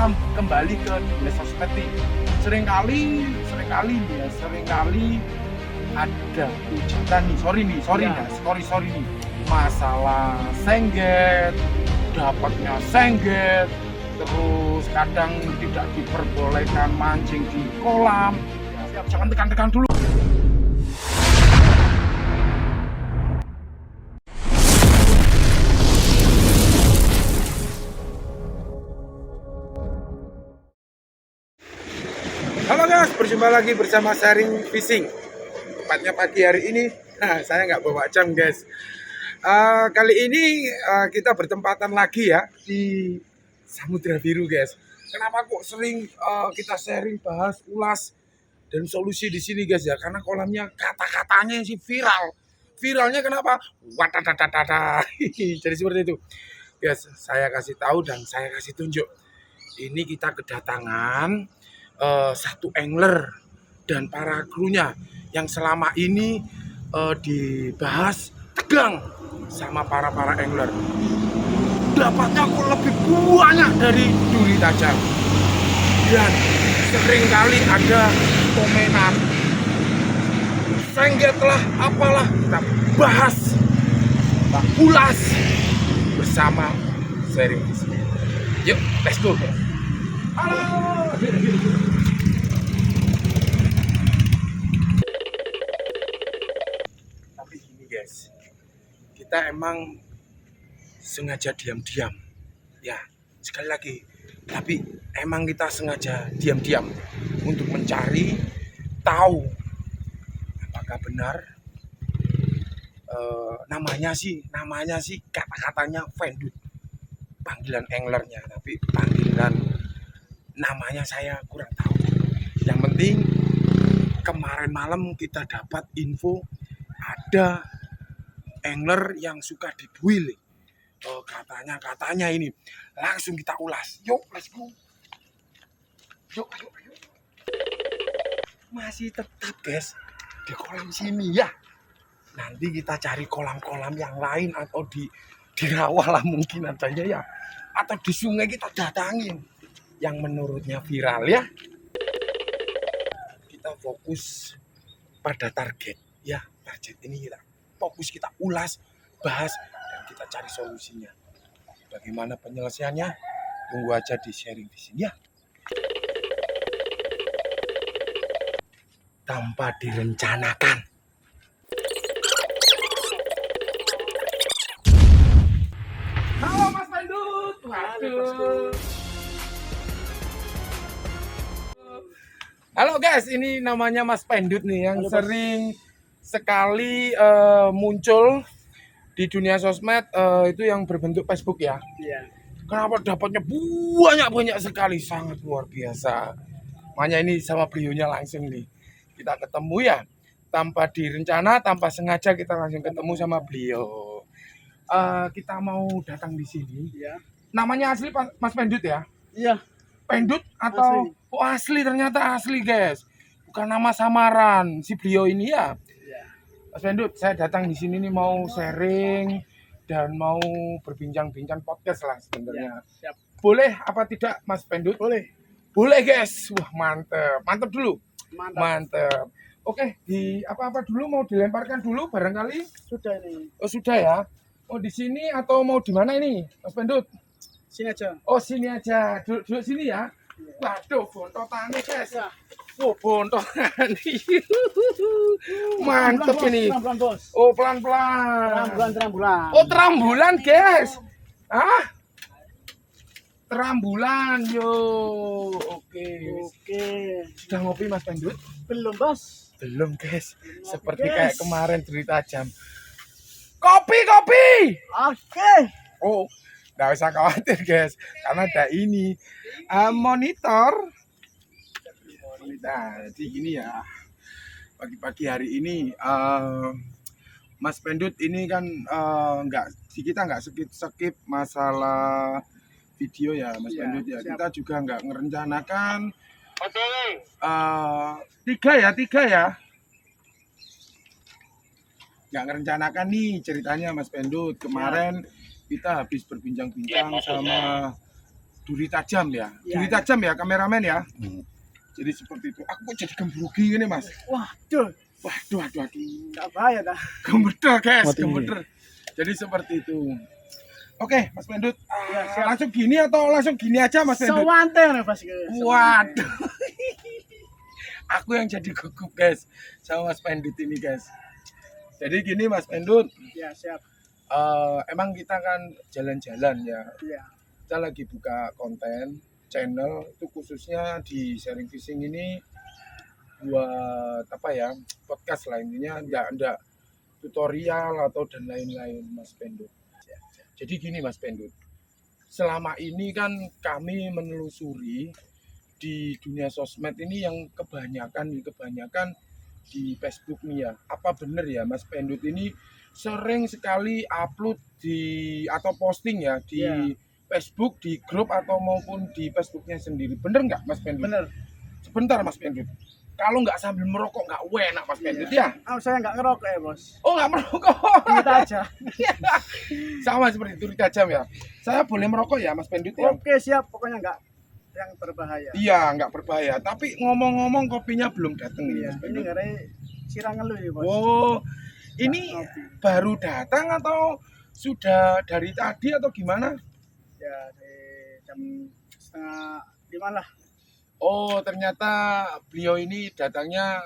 kembali ke dunia sosmed nih. Seringkali ada hujatan nih, sorry nih, masalah sengget, dapatnya sengget, terus kadang tidak diperbolehkan mancing di kolam. Jangan tekan-tekan dulu. Halo guys, berjumpa lagi bersama Sharing Fishing. Tepatnya pagi hari ini, saya nggak bawa jam guys. Kali ini kita bertempatan lagi ya di Samudra Biru guys. Kenapa kok sering kita sharing, bahas, ulas dan solusi di sini guys ya? Karena kolamnya kata-katanya sih viral. Viralnya kenapa? Wadadadadada. Jadi seperti itu. Guys, saya kasih tahu dan saya kasih tunjuk. Ini kita kedatangan satu angler dan para krunya yang selama ini dibahas tegang sama para angler. Dapatnya kok lebih banyak dari duri tajam, dan sering kali ada komenan sengget lah apalah. Kita bahas, kita ulas bersama Sharing Fishing. Yuk, let's go. Halo. Tapi gini guys, kita emang sengaja diam-diam. Ya, sekali lagi, tapi emang kita sengaja diam-diam untuk mencari tahu apakah benar namanya sih kata-katanya Vendut, panggilan anglernya, tapi panggilan namanya saya kurang tahu. Yang penting kemarin malam kita dapat info ada angler yang suka dibuil. Katanya ini langsung kita ulas. Yuk, let's go. Yuk. Masih tetap guys di kolam sini ya. Nanti kita cari kolam-kolam yang lain atau di rawa lah mungkin adanya ya. Atau di sungai kita datangin yang menurutnya viral ya. Kita fokus pada target ya. Target ini kita fokus, kita ulas, bahas, dan kita cari solusinya. Bagaimana penyelesaiannya? Tunggu aja di Sharing Fishing ya. Tanpa direncanakan. Halo Mas Vendut. Waduh. Halo guys, ini namanya Mas Vendut nih yang sering sekali muncul di dunia sosmed, itu yang berbentuk Facebook ya. Iya. Kenapa dapatnya banyak sekali, sangat luar biasa. Makanya ini sama beliaunya langsung nih kita ketemu ya, tanpa direncana, tanpa sengaja kita langsung ketemu sama beliau. Kita mau datang di sini. Iya. Namanya asli Mas Vendut ya? Iya. Pendut atau Asli. Oh asli, ternyata asli guys, bukan nama samaran si beliau ini ya. Iya. Mas Pendut, saya datang di sini nih mau sharing dan mau berbincang-bincang podcast lah sebenarnya. Siap. Boleh apa tidak Mas Pendut? Boleh. Boleh guys, wah mantep dulu, Mantap. mantep. Oke, di apa dulu mau dilemparkan dulu barangkali? Sudah ini. Oh sudah ya. Oh di sini atau mau di mana ini Mas Pendut? Sini aja. Oh sini aja, duduk sini ya. Waduh, bontotannya guys. Ya. Oh, bontotan. Mantep Pelan-pelan, ini. Pelan-pelan, Bos. Oh, pelan-pelan. Terambulan. Oh, terambulan, guys. Ah? Terambulan, yo. Oke. Oke. Sudah ngopi Mas Pendut? Belum, Bos. Belum, guys. Belum, Seperti guys. kayak kemarin cerita jam. Kopi. Oke. Oh, nggak usah khawatir, guys. Karena ada ini monitor. Nah, jadi gini ya. Pagi-pagi hari ini Mas Pendut ini kan kita nggak skip masalah video ya Mas Iya, Pendut ya. siap. Kita juga nggak merencanakan tiga ya. Nggak merencanakan nih ceritanya Mas Pendut. Kemarin kita habis berbincang-bincang sama duri tajam ya. Iya, Duri iya. tajam ya kameramen ya. Jadi seperti itu. Aku kok jadi gemburugi ini Mas. Waduh, Waduh. nggak bahaya dah. Gembeder guys, Mati ini. gembeder. Jadi seperti itu. Oke, Mas Pendut. Ya, siap. Langsung gini atau langsung gini aja Mas Pendut? Sewante nih Bos. Waduh. Aku yang jadi gugup guys sama Mas Pendut ini guys. Jadi gini Mas Pendut, Ya, siap. emang kita kan jalan-jalan ya. Iya. Kita lagi buka konten channel itu khususnya di sharing fishing ini buat apa ya, podcast lah intinya, enggak tutorial atau dan lain-lain Mas Pendut. Jadi gini Mas Pendut, selama ini kan kami menelusuri di dunia sosmed ini yang kebanyakan di Facebook nih ya. Apa bener ya Mas Pendut ini sering sekali upload di atau posting ya di Iya. Facebook, di grup atau maupun di Facebooknya sendiri. Bener nggak Mas Pendut? Bener. Sebentar Mas Pendut. Kalau nggak sambil merokok nggak enak Mas Pendut ya? Saya nggak ngerokok ya Bos. Oh nggak merokok. Kita aja. Sama seperti duri tajam ya. Saya boleh merokok ya Mas Pendut ya? Oke, siap. Pokoknya nggak yang berbahaya. Iya nggak berbahaya. Tapi ngomong-ngomong kopinya belum datang nih Mas Ini Pendut. ngare sirang ngeluh ya Bos. Oh ini Ngopi. baru datang atau sudah dari tadi atau gimana? Ya, di jam 4:30 lah. Oh ternyata beliau ini datangnya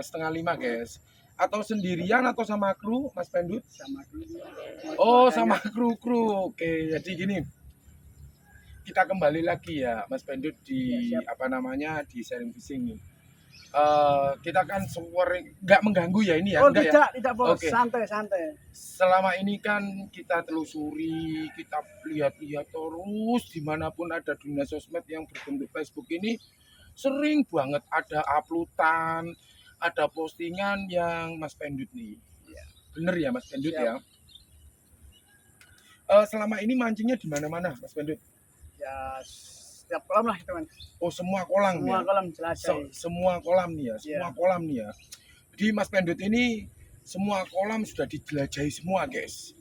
4:30 guys. Atau sendirian atau sama kru Mas Pendut? Sama dulu. Oh sama kru. Oke jadi gini. Kita kembali lagi ya Mas Pendut di Ya, siap. apa namanya di sharing fishing ini. Kita kan sering nggak mengganggu ya ini ya, Oh, enggak ya? tidak Bos. Oke. Santai. Selama ini kan kita telusuri, kita lihat-lihat terus dimanapun ada dunia sosmed yang berbentuk Facebook ini sering banget ada uploadan, ada postingan yang Mas Pendut nih. Bener ya Mas Pendut Siap. ya? Selama ini mancingnya di mana-mana Mas Pendut? Ya, setiap kolam lah teman. Oh semua kolam Semua ya? kolam jelajah. Semua kolam nih ya, semua Iya. kolam nih ya. Jadi Mas Pendut ini semua kolam sudah dijelajahi semua guys.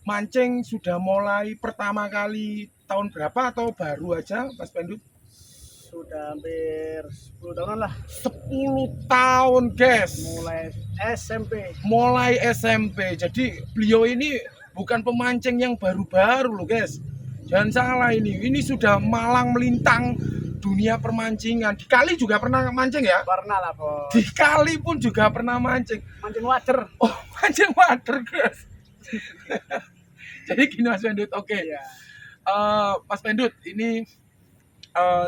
Mancing sudah mulai pertama kali tahun berapa atau baru aja Mas Pendut? Sudah hampir 10 tahunan lah. 10 tahun guys. Mulai SMP. Mulai SMP. Jadi beliau ini bukan pemancing yang baru-baru loh guys. Jangan salah ini sudah malang melintang dunia permancingan. Di kali juga pernah mancing ya? Pernah lah Bos. Di kali pun juga pernah mancing. Mancing water. Oh, mancing water, guys. Jadi gini Mas Pendut, oke. Iya. Mas Pendut, ini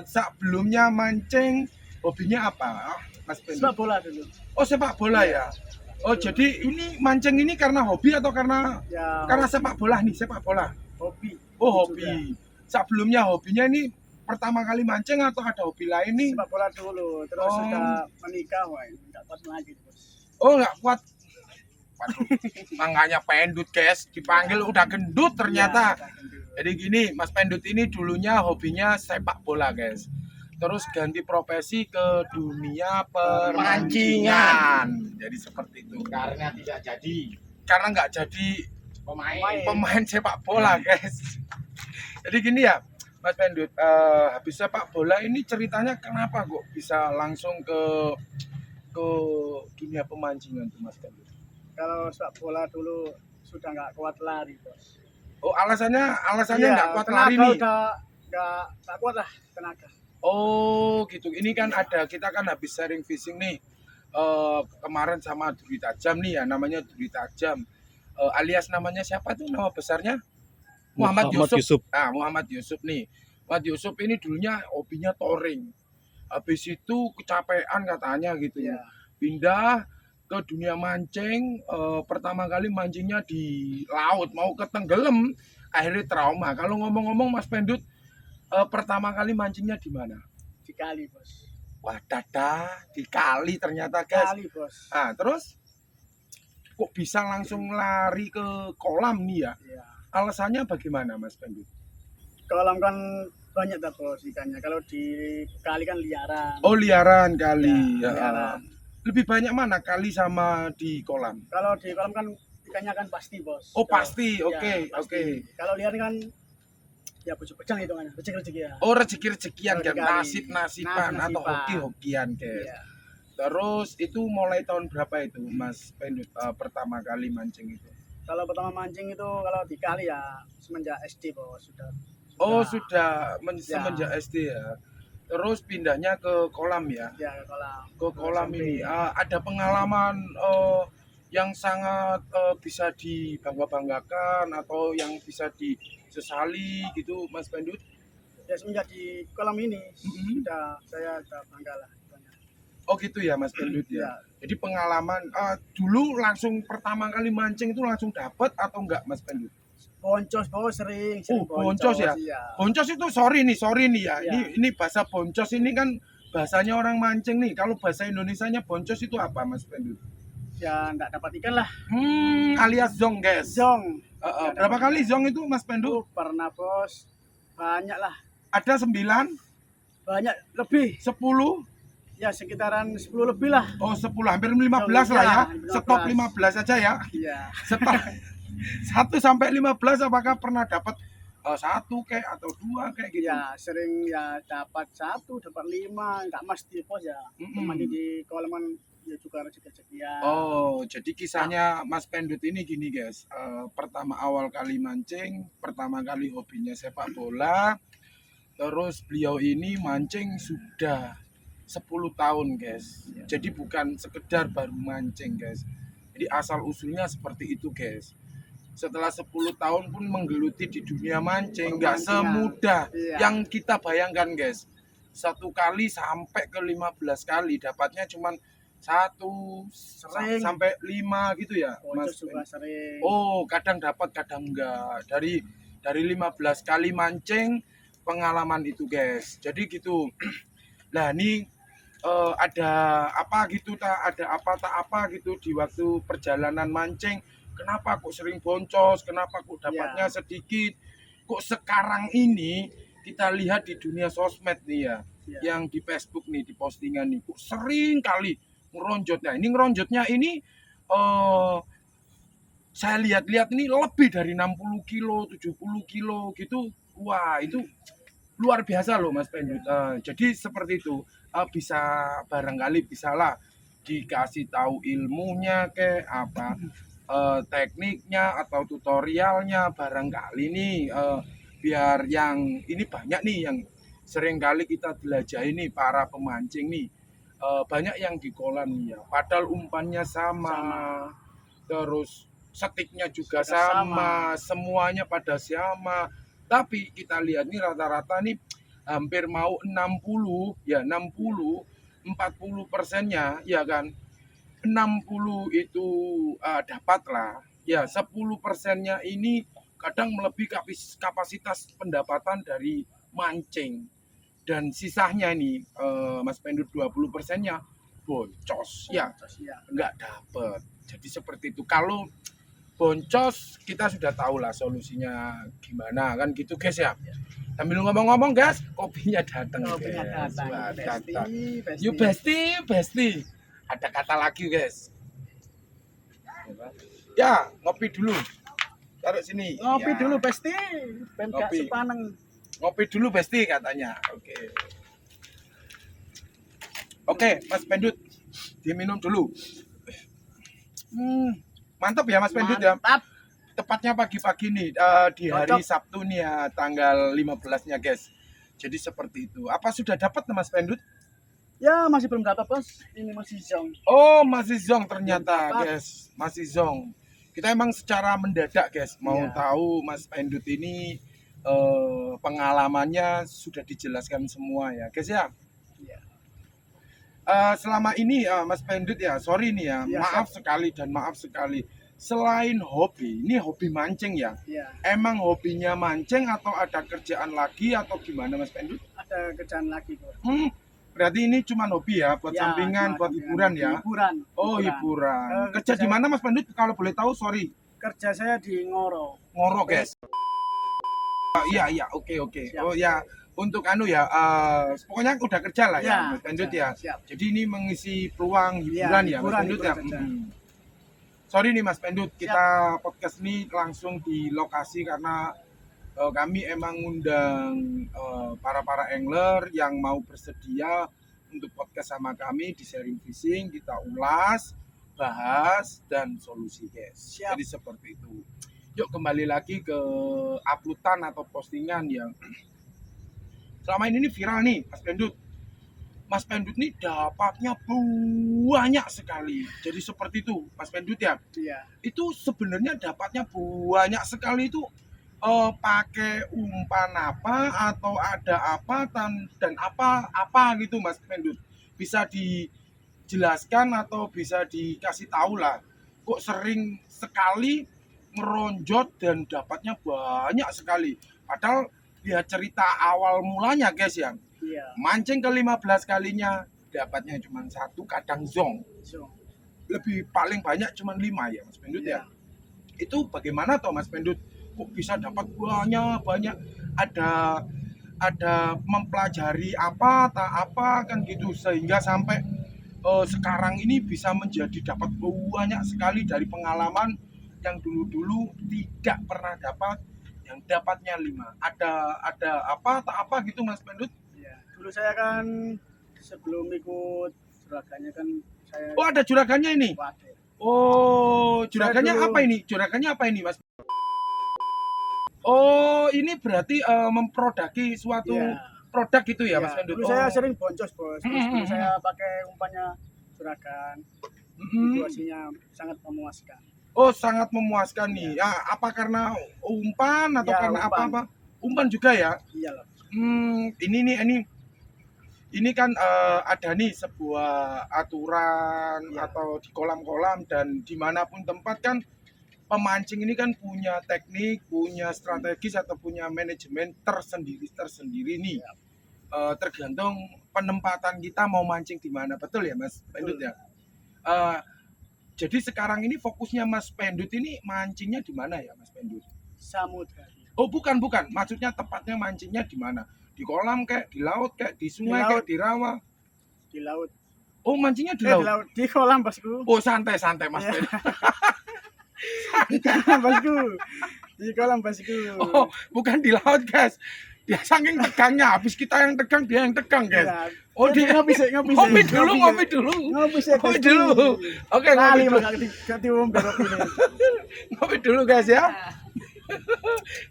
sebelumnya mancing hobinya apa, Mas Pendut? Sepak bola dulu. Oh, sepak bola ya. Oh, jadi ini mancing ini karena hobi atau karena Ya, sepak bola nih, sepak bola? hobi. Oh, Juga. hobi. Sebelumnya hobinya ini pertama kali mancing atau ada hobi lain nih? Sepak bola dulu. Terus Oh. sudah menikah, wah nggak kuat lagi Bos. Oh nggak kuat. Waduh, makanya Pendut guys, dipanggil udah gendut ternyata. Ya, udah gendut. Jadi gini, Mas Pendut ini dulunya hobinya sepak bola guys. Terus ganti profesi ke dunia permancingan. Jadi seperti itu. Karena tidak jadi Karena nggak jadi pemain sepak bola guys. Jadi gini ya, Mas Pendut, habis sepak bola ini ceritanya kenapa kok bisa langsung ke dunia pemancingan tuh Mas Pendut? Kalau sepak bola dulu sudah nggak kuat lari Bos. Oh alasannya Iya, nggak kuat tenaga lari nih. udah nggak kuat lah tenaga. Oh gitu. Ini kan ada, kita kan habis sharing fishing nih kemarin sama duri tajam nih ya, namanya duri tajam. Alias namanya siapa tuh nama besarnya? Muhammad Yusuf. Ah Muhammad Yusuf nih. Muhammad Yusuf ini dulunya hobinya touring. Habis itu kecapean katanya gitu. Iya. Pindah ke dunia mancing, pertama kali mancingnya di laut, mau ketenggelam, akhirnya trauma. Kalau ngomong-ngomong Mas Pendut, pertama kali mancingnya di mana? Di kali Bos. Wah dadah, di kali ternyata guys. Kali Bos. Ah terus kok bisa langsung lari ke kolam nih ya? Iya. Alasannya bagaimana Mas Pendut? Kolam kan banyak dah Bos ikannya. Kalau di kali kan liaran. Oh liaran kali. Ya, Ya. liaran. Lebih banyak mana kali sama di kolam? Kalau di kolam kan ikannya kan pasti Bos. Oh pasti, Ya, oke, pasti. oke. Kalau liaran kan Ya bojong-bojong itu kan, rezeki ya. Oh, rezeki-rezekian kan, Rezeki. nasib-nasiban atau Nasib-nasiban. hoki-hokian, guys. Iya. Terus itu mulai tahun berapa itu Mas Pendut pertama kali mancing itu? Kalau pertama mancing itu kalau di kali ya semenjak SD bos sudah. Oh, sudah. sudah Ya. semenjak SD ya. Terus pindahnya ke kolam ya. Ya kalau Ke kolam SMP. ini ada pengalaman yang sangat bisa dibangga-banggakan atau yang bisa disesali gitu Mas Pendut? Ya semenjak di kolam ini Mm-mm. saya sudah bangga lah. Oh gitu ya Mas Pendut ya. Ya. Jadi pengalaman dulu langsung pertama kali mancing itu langsung dapet atau enggak Mas Pendut? Boncos bos sering Boncos ya? Iya. Boncos itu sorry nih ya. Iya. Ini bahasa boncos ini kan bahasanya orang mancing nih. Kalau bahasa Indonesianya boncos itu apa Mas Pendut? Ya nggak dapat ikan lah. Alias zong guys. Zong. Berapa kali zong itu Mas Pendut? Pernah bos. Banyak lah. Ada 9, Banyak lebih. 10, Ya sekitaran 10 lebih lah. oh 10, hampir 15 lah ya. Ya, Stop 15. 15 aja ya. Iya. Setelah 1 sampai 15 apakah pernah dapat 1 kayak atau 2 kayak gitu? Ya sering ya dapat 1, dapat 5, nggak mesti bos ya. Mandi di kolam kan ya juga rezeki-rezekian. Oh, jadi kisahnya Mas Pendut ini gini guys. Pertama awal kali mancing, pertama kali hobinya sepak bola. Terus beliau ini mancing sudah 10 tahun guys. Jadi bukan sekedar baru mancing guys. Jadi asal usulnya seperti itu guys. Setelah 10 tahun pun menggeluti di dunia mancing, nggak semudah Iya. yang kita bayangkan guys. 1 kali sampai ke 15 kali dapatnya cuman 1 Sering. sampai 5 gitu ya Boncos Mas. juga sering. Oh, kadang dapat kadang enggak. Dari 15 kali mancing pengalaman itu guys. Jadi gitu. Nah, ini ada apa gitu ada apa tak apa gitu di waktu perjalanan mancing. Kenapa kok sering boncos? Kenapa kok dapatnya sedikit? Kok sekarang ini kita lihat di dunia sosmed nih ya, yang di Facebook nih, di postingan nih, kok sering kali ngeronjot. Nah, ini ngeronjotnya ini saya lihat-lihat ini lebih dari 60 kilo, 70 kilo gitu. Wah, itu luar biasa loh Mas Pendut. Jadi seperti itu. Bisa barangkali bisalah dikasih tahu ilmunya kayak apa tekniknya atau tutorialnya barangkali nih biar yang ini banyak nih yang sering kali kita jelajahi nih para pemancing nih banyak yang di kolam nih ya padahal umpannya sama. Terus setiknya juga sama, semuanya pada sama, tapi kita lihat nih rata-rata nih hampir mau 60 ya 40% ya kan 60 itu dapat lah ya 10%-nya ini kadang melebihi kapasitas pendapatan dari mancing dan sisanya ini Mas Pendut 20%-nya boncos ya nggak dapet. Jadi seperti itu. Kalau boncos kita sudah tahu lah solusinya gimana kan gitu guys ya. Sambil ngomong-ngomong guys, kopinya datang guys. Wah, datang. You besti. Ada kata lagi guys. Ya, ngopi dulu. Taruh sini. Ngopi ya. dulu besti. Ben gak Ngopi. sepaneng. Ngopi dulu besti katanya. Oke, Mas Pendut. Diminum dulu. Mantap ya Mas Pendut ya. Mantap. Tepatnya pagi-pagi nih di hari Sabtu nih ya tanggal 15-nya guys. Jadi seperti itu. Apa sudah dapat Mas Pendut? Ya masih belum dapat bos. Ini masih zong. Oh masih zong ternyata guys. Masih zong. Kita emang secara mendadak guys. Mau tahu Mas Pendut ini pengalamannya sudah dijelaskan semua ya guys ya. Selama ini Mas Pendut ya sorry nih ya. Maaf sekali. Selain hobi, ini hobi mancing ya? Emang hobinya mancing atau ada kerjaan lagi atau gimana Mas Pendut? Ada kerjaan lagi bos. Berarti ini cuma hobi ya, buat sampingan, buat hiburan ya? Hiburan. Oh hiburan. Kerja di mana Mas Pendut? Kalau boleh tahu, sorry. Kerja saya di Ngoro. Ngoro guys. Iya, oke. Oh ya, untuk pokoknya udah kerja lah ya Mas Pendut ya. Jadi ini mengisi peluang hiburan ya Mas Pendut ya. Sorry nih Mas Pendut, kita podcast ini langsung di lokasi karena kami emang ngundang para angler yang mau bersedia untuk podcast sama kami di sharing fishing, kita ulas, bahas dan solusi guys. Siap. Jadi seperti itu. Yuk kembali lagi ke uploadan atau postingan yang selama ini viral nih Mas Pendut. Mas Pendut nih dapatnya banyak sekali. Jadi seperti itu Mas Pendut ya. Iya. Itu sebenarnya dapatnya banyak sekali itu pakai umpan apa atau ada apa dan apa gitu Mas Pendut. Bisa dijelaskan atau bisa dikasih tahu lah. Kok sering sekali meronjot dan dapatnya banyak sekali. Padahal lihat cerita awal mulanya guys ya. Iya. Mancing ke-15 kalinya dapatnya cuma 1, kadang zong. So, Lebih paling banyak cuma 5 ya Mas Pendut ya. Itu bagaimana toh Mas Pendut? Kok bisa dapat banyak ada mempelajari apa tak apa kan gitu sehingga sampai sekarang ini bisa menjadi dapat banyak sekali dari pengalaman yang dulu-dulu tidak pernah dapat, yang dapatnya 5. Ada apa tak apa gitu Mas Pendut? iya. Dulu saya kan sebelum ikut juragannya kan saya Oh, ada juragannya ini. wadah. Oh, juragannya Saya dulu- apa ini? Juragannya apa ini, Mas? Oh, ini berarti memproduksi suatu Iya. produk gitu ya, Iya, Mas Pendut? dulu Oh. saya sering boncos bos. Terus dulu Mm-mm. saya pakai umpannya juragan. Mm-mm. Situasinya sangat memuaskan. Oh, sangat memuaskan nih. Ya, apa karena umpan atau Ya, karena umpan. apa-apa? Umpan juga ya. Iya loh. Ini kan ada nih sebuah aturan Ya. atau di kolam-kolam dan dimanapun tempat kan pemancing ini kan punya teknik, punya strategis atau punya manajemen tersendiri nih. Ya. Tergantung penempatan kita mau mancing di mana, betul ya Mas Pendut ya. Jadi sekarang ini fokusnya Mas Pendut ini mancingnya di mana ya Mas Pendut? Samudra. Oh bukan, maksudnya tepatnya mancingnya di mana? Di kolam kayak, di laut kayak, di sungai Di kayak, laut. di rawa. Di laut. Oh mancingnya di Di laut. laut. Di kolam bosku. Oh santai Mas Iya. Pendut. Di kolam bosku. Di kolam bosku. Oh bukan di laut guys. Dia saking tegangnya, habis kita yang tegang dia yang tegang guys. Iya. Oh dia ngopi sih. ngopi dulu. Ngopi sih. Ngopi dulu. Oke, ngopi Kali dulu. maka ganti umpan ini. Ngopi dulu guys ya.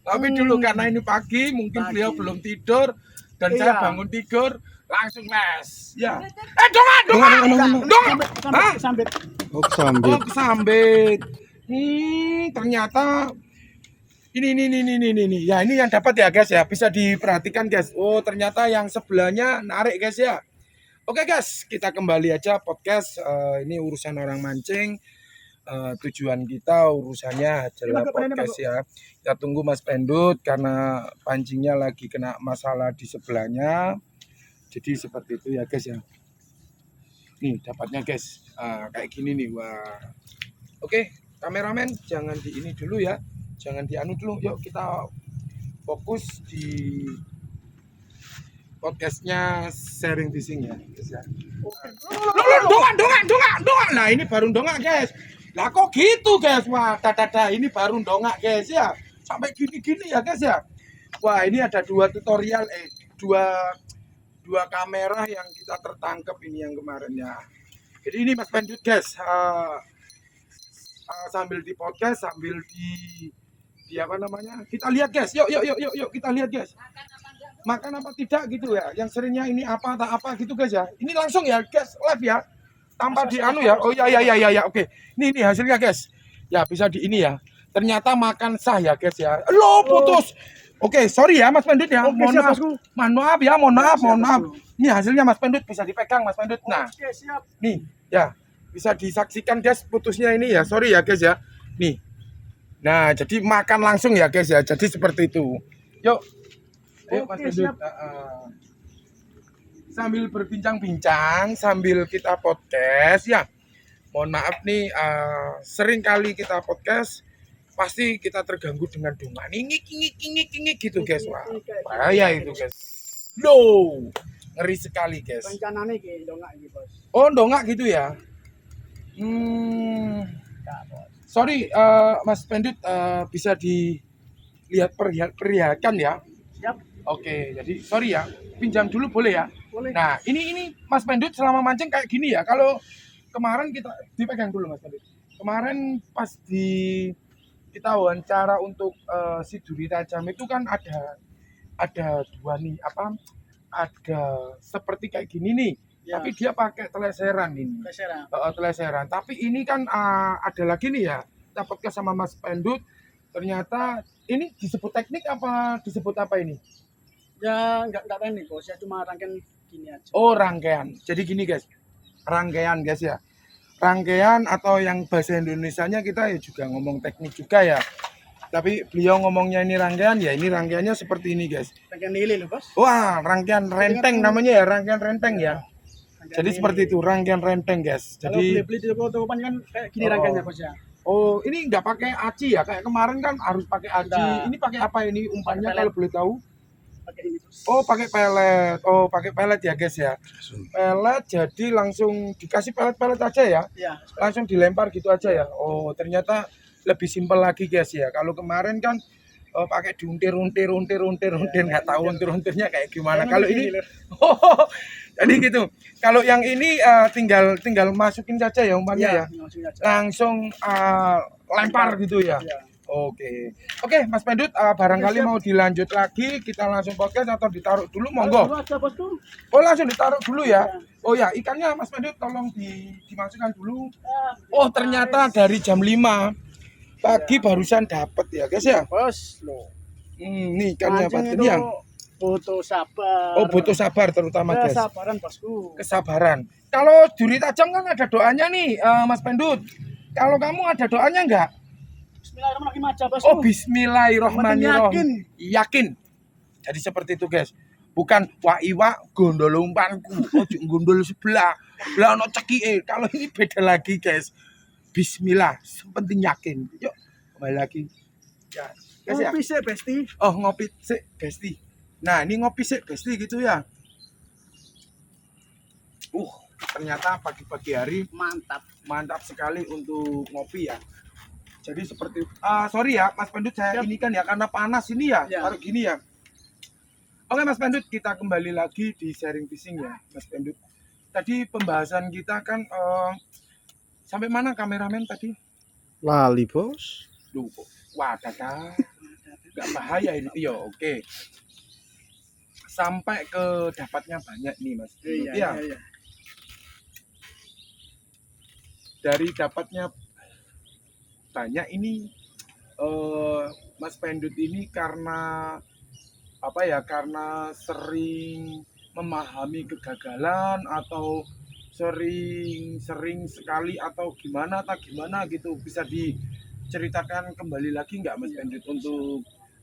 Ngopi dulu karena ini pagi, mungkin Pagi. beliau belum tidur dan Iya. saya bangun tidur langsung les. Ya. Dong. Hah? Sambit. Oh, Oh, sambit. kesambit. Ternyata ini. Ya, ini yang dapat ya, guys ya. Bisa diperhatikan, guys. Oh, ternyata yang sebelahnya narik, guys ya. Oke, guys, kita kembali aja podcast. Ini urusan orang mancing. Tujuan kita urusannya adalah Ini, Pak, podcast ya. Kita tunggu Mas Pendut karena pancingnya lagi kena masalah di sebelahnya. Jadi seperti itu ya, guys ya. Nih, dapatnya, guys. Kayak gini nih. Wah. Oke, kameramen jangan di ini dulu ya. Jangan dianu dulu. Yuk kita fokus di podcastnya sharing fishing ya, guys ya. Dongak. Nah, ini baru dongak, guys. Lah kok gitu, guys? Wah, ini baru dongak, guys ya. Sampai gini-gini ya, guys ya. Wah, ini ada dua tutorial dua kamera yang kita tertangkap ini yang kemarin ya. Jadi ini Mas Pendut, guys. Sambil di podcast, sambil di apa namanya? Kita lihat, guys. Yuk kita lihat, guys. Makan apa tidak gitu ya. Yang seringnya ini apa tak apa gitu, guys ya. Ini langsung ya, guys, live ya. Tanpa di anu ya. Oh ya. Oke. Ini hasilnya, guys. Ya, bisa di ini ya. Ternyata makan sah ya, guys ya. Loh, putus. Oke, sorry ya Mas Pendut ya. Oke, Mohon siap, maaf. bosku. Maaf ya, mohon maaf. Siap. Ini hasilnya Mas Pendut bisa dipegang Mas Pendut. Nah, Oke, siap. nih ya. Bisa disaksikan, guys, putusnya ini ya. Sorry ya, guys ya. Nih. Nah, jadi makan langsung ya, guys ya. Jadi seperti itu. Yuk. Ayo Mas Oke, Pendut. siap. Sambil berbincang-bincang, sambil kita podcast ya. Mohon maaf nih, sering kali kita podcast, pasti kita terganggu dengan dongak. Ngik gitu, guys. Wah, bahaya itu, guys. Loh, ngeri sekali, guys. Rencananya iki dongak iki, Bos. Oh, dongak gitu ya. Enggak, Bos. Sorry, Mas Pendut, bisa di lihat perhiasan ya. Siap, Oke, jadi sorry ya, pinjam dulu boleh ya? boleh. Nah, ini Mas Pendut selama mancing kayak gini ya. Kalau kemarin kita dipegang dulu Mas Pendut. Kemarin pas kita wawancara untuk si duri tajam itu kan ada dua nih ada seperti kayak gini nih. Ya, Tapi dia pakai teleseran ini. Lesera. Teleseran. Tapi ini kan ada lagi nih ya. Dapatkan sama Mas Pendut. Ternyata ini disebut teknik apa disebut apa ini? Ya, enggak teknik, Bos. Ya cuma rangkaian gini aja. Oh, rangkaian. Jadi gini guys. Rangkaian guys ya. Rangkaian atau yang bahasa Indonesianya kita ya juga ngomong teknik juga ya. Tapi beliau ngomongnya ini rangkaian ya, ini rangkaiannya seperti ini guys. Rangkaian lele loh, Bos. Wah, rangkaian renteng namanya ya, rangkaian renteng ya. Rangkaian Jadi lele. seperti itu, rangkaian renteng guys. Kalau Jadi beli-beli di toko-toko kan kayak gini Oh. rangkaiannya, Bos ya. oh, ini nggak pakai aci ya, kayak kemarin kan harus pakai aci. Nggak. Ini pakai apa ini umpannya Pakai kalau boleh tahu? Pakai ini terus. Oh, pakai pelet. Oh, pakai pelet ya guys ya. Pelet jadi langsung dikasih pelet-pelet aja ya. Ya, Langsung dilempar gitu aja ya. Oh, ternyata lebih simpel lagi guys ya. Kalau kemarin kan pakai diuntir-untir nggak tahu untir-untirnya kayak gimana. Kalau ini oh, jadi gitu. Kalau yang ini tinggal masukin saja ya umpannya ya. langsung aja. Langsung lempar gitu ya. Ya. Oke, Mas Pendut, barangkali siap. mau dilanjut lagi, kita langsung podcast atau ditaruh dulu, monggo. Dulu aja, Bosku. Oh, langsung ditaruh dulu ya. Ya. Oh ya, ikannya Mas Pendut tolong dimasukkan dulu. Ya, Oh, ternyata dari jam 5 pagi barusan dapat ya, guys ya. Bos, loh. Nih ikannya Pak. Mancing Ini yang butuh sabar. oh butuh sabar terutama guys. Kesabaran, Bosku. Kesabaran. Kalau duri tajam kan ada doanya nih, Mas Pendut. Kalau kamu ada doanya enggak? Bismillahirrahmanirrahim aja, Bosku. Oh, bismillahirrahmanirrahim. Yakin. Jadi seperti itu, guys. Bukan wah iwa gondol umpanku, ojo gondol sebelah. Lah ono cekike. Kalau ini beda lagi, guys. Bismillah, penting yakin. Yuk, kembali lagi. Ya, guys ya. Ngopi sih, Besti. Oh, ngopi sik, Besti. Nah, ini ngopi sik, Besti gitu ya. Ternyata pagi-pagi hari mantap sekali untuk ngopi ya. Jadi seperti sorry ya Mas Pendut, saya Siap. ini kan ya karena panas ini ya, Ya. taruh gini ya. Oke Mas Pendut, kita kembali lagi di sharing fishing ya Mas Pendut. Tadi pembahasan kita kan sampai mana kameramen tadi? Lali, Bos. Duh, wah dadah. Nggak bahaya ini. Iya, oke. Sampai ke dapatnya banyak nih Mas Pendut. Iya. Dari dapatnya banyak ini Mas Pendut ini karena apa ya, karena sering memahami kegagalan atau sering sekali atau gimana gitu, bisa diceritakan kembali lagi nggak Mas Pendut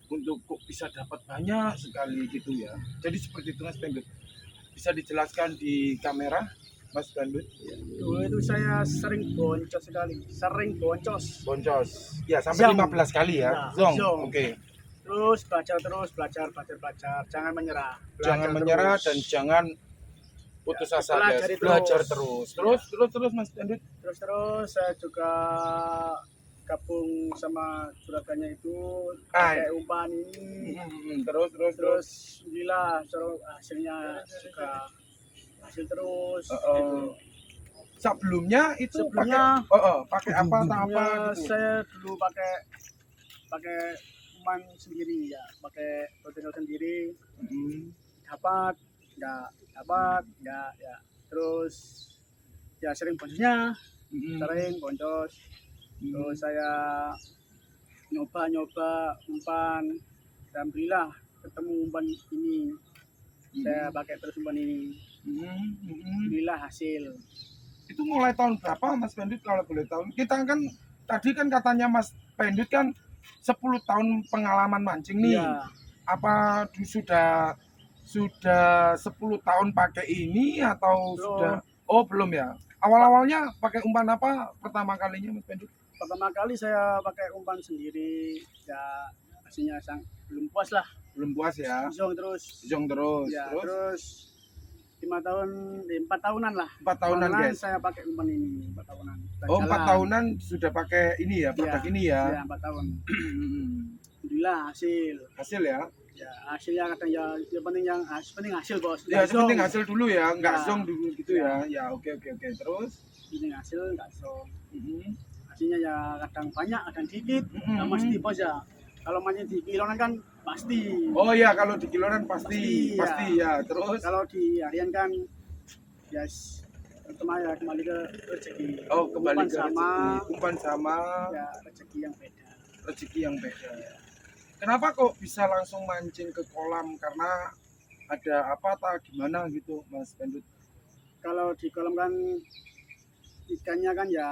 untuk kok bisa dapat banyak sekali gitu ya. Jadi seperti itu Mas Pendut, bisa dijelaskan di kamera Mas Pendut? Dulu itu saya sering boncos sekali. Boncos. Ya, sampai Zong. 15 kali ya. Ya, Zong. zong. Oke. Terus belajar. Jangan menyerah. Jangan menyerah dan jangan putus asa, guys. pelajari Belajar terus. terus Mas Pendut. Terus saya juga gabung sama juragannya itu Ah, pakai umpan ini. Terus. Gila, hasilnya juga hasil terus. Sebelumnya itu Sebelumnya- pakai apa Ya, gitu. saya dulu pakai umpan sendiri ya, pakai protein sendiri. dapat nggak ya, terus ya sering boncosnya, terus saya nyoba umpan, alhamdulillah ketemu umpan ini, saya pakai terus umpan ini, alhamdulillah hasil. Itu mulai tahun berapa Mas Pendut kalau boleh tahu? Kita kan tadi kan katanya Mas Pendut kan 10 tahun pengalaman mancing nih. Ya, Apa sudah 10 tahun pakai ini atau Belum. sudah? Oh, belum ya. Awal-awalnya pakai umpan apa pertama kalinya Mas Pendut? pertama kali saya pakai umpan sendiri, ya hasilnya belum puas lah, Belum puas ya. zong terus. Jong terus. Ya, terus terus 4 tahunan lah. 4 tahunan guys. Saya pakai umpan ini 4 tahunan. Dan Oh, 4 jalan. tahunan sudah pakai ini ya, produk Ya, ini ya. Ya, 4 tahun. Alhamdulillah alhamdulillah hasil. Hasil ya. Ya hasilnya kadang ya penting hasil bos. Ya, Nggak penting zong. hasil dulu ya, nggak Ya. zong dulu gitu ya. Ya, oke. Terus? Penting hasil nggak zong. Mhm. Hasilnya ya kadang banyak kadang dikit. Mhm. Nggak mesti bos ya. Kalau mancing di kiloan kan pasti. Oh iya, kalau di kiloan pasti Pasti, ya. Terus? Kalau di harian kan ya kembali ke rezeki. Oh, kembali Umpan ke sama rezeki. Umpan sama ya rezeki yang beda. rezeki yang beda. Kenapa kok bisa langsung mancing ke kolam? Karena ada apa tak gimana gitu, Mas Pendut? Kalau di kolam kan ikannya kan ya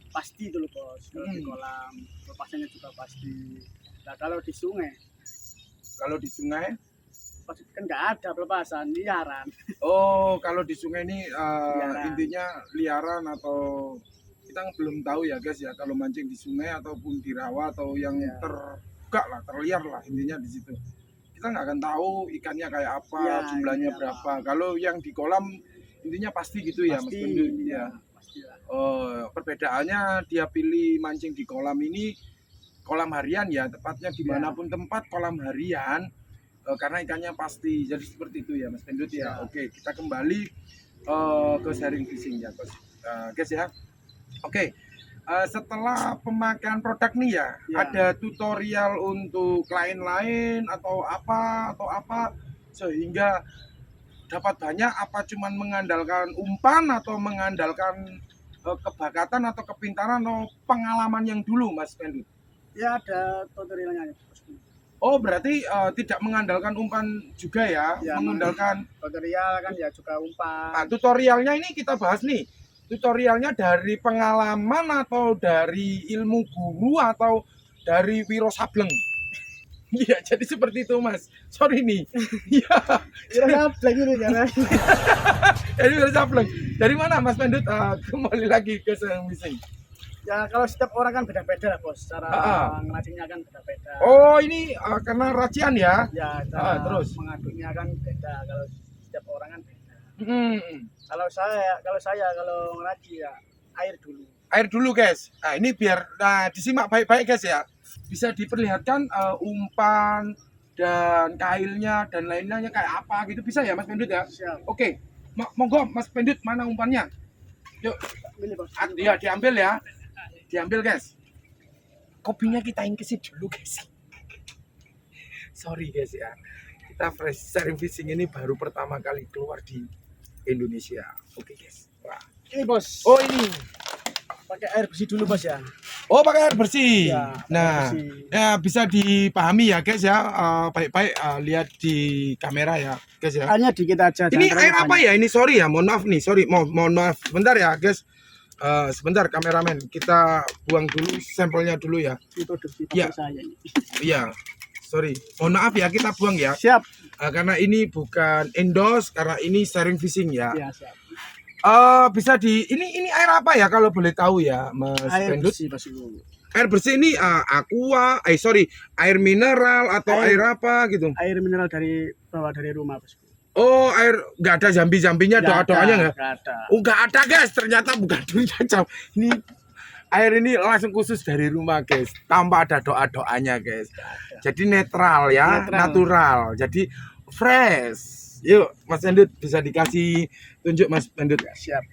pasti dulu bos. Kalau di kolam lepasannya juga pasti. Nah kalau di sungai Kalau di sungai? pasti kan nggak ada pelepasan liaran. Oh, kalau di sungai ini Liaran. intinya liaran atau kita belum tahu ya guys ya, kalau mancing di sungai ataupun di rawa atau yang Ya. terbuka lah, terliar lah intinya di situ. Kita nggak akan tahu ikannya kayak apa, Ya, jumlahnya iya, berapa. Kalau yang di kolam intinya pasti gitu ya, Mas Pendut. Ya. Pastilah. Oh, perbedaannya dia pilih mancing di kolam ini kolam harian ya, tepatnya dimanapun tempat kolam harian karena ikannya pasti. Jadi seperti itu ya, Mas Pendut ya. Ya. Oke, kita kembali ke sharing fishing ya, guys ya. Oke, setelah pemakaian produk nih ya, Ya. ada tutorial untuk klien-lain atau apa sehingga dapat banyak, apa cuman mengandalkan umpan atau mengandalkan kebakatan atau kepintaran atau pengalaman yang dulu, Mas Pendut? Ya ada tutorialnya bos. Oh, berarti tidak mengandalkan umpan juga ya, Ya, mengandalkan tutorial kan ya juga umpan. tutorialnya ini kita bahas nih. Tutorialnya dari pengalaman atau dari ilmu guru atau dari Wiro Sableng? Iya, jadi seperti itu, Mas. Sorry nih. Iya, Kira black itu jangan. jadi Wiro Sableng. Dari mana, Mas Pendut? Kembali lagi ke sharing fishing. Ya kalau setiap orang kan beda-beda lah bos. Cara ngelacingnya kan beda-beda. Oh, ini karena racian ya? Ya cara terus? mengaduknya kan beda. Kalau setiap orang kan beda. Hmm. Kalau saya kalau ngelaji ya air dulu. Air dulu guys. Nah ini biar disimak baik-baik guys ya. Bisa diperlihatkan umpan dan kailnya dan lainnya kayak apa gitu, bisa ya Mas Pendut ya? Siap. Oke, monggo Mas Pendut, mana umpannya? Yuk, Milih bos. ya diambil ya. Diambil guys. Kopinya kita ingkesin dulu guys. Sorry guys ya. Kita fresh sharing fishing ini baru pertama kali keluar di Indonesia. Oke guys. Wah. Ini bos. Oh ini. Pakai air bersih dulu bos ya. Oh pakai air bersih. Ya, Nah, air bersih. ya bisa dipahami ya guys ya. Baik-baik lihat di kamera ya guys ya. Airnya dikit aja. Ini jangan air terlalu apa ya? Ini sorry ya, mohon maaf nih. Sorry, mohon maaf. Sebentar ya guys. Sebentar kameramen, kita buang dulu sampelnya dulu ya. banyak. Produksi Ya. saya ini. Iya. Sorry, mohon maaf ya, kita buang ya. Siap. Karena ini bukan endorse, karena ini sharing fishing ya. Ya siap. Bisa ini air apa ya kalau boleh tahu ya, Mas Air Pendut? bersih bos dulu. Air bersih ini aqua, air mineral atau air apa gitu. Air mineral bawa dari rumah bos. Oh, air nggak ada jambi-jambinya, doa-doanya nggak? Nggak ada. Oh, nggak ada guys, ternyata bukan dunia jam. Ini air ini langsung khusus dari rumah guys, tanpa ada doa-doanya guys. Jadi netral ya, Netral. natural. Jadi fresh. Yuk, Mas Pendut bisa dikasih tunjuk Mas Pendut. Siap.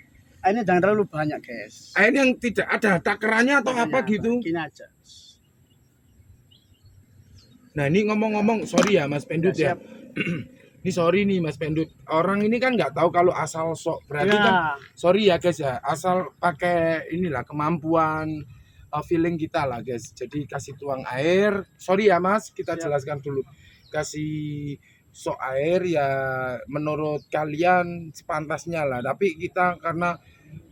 Airnya jangan terlalu banyak guys. Air yang tidak ada takarannya atau apa Ya, gitu. Gini aja. Nah, ini ngomong-ngomong, sorry ya Mas Pendut ya. Siap. Ini sorry nih Mas Pendut. Orang ini kan nggak tahu kalau asal sok. Berarti kan Ya. sorry ya guys ya, asal pakai inilah kemampuan feeling kita lah guys. Jadi kasih tuang air. Sorry ya Mas, kita Siap. jelaskan dulu. Kasih sok air ya menurut kalian sepantasnya lah. Tapi kita karena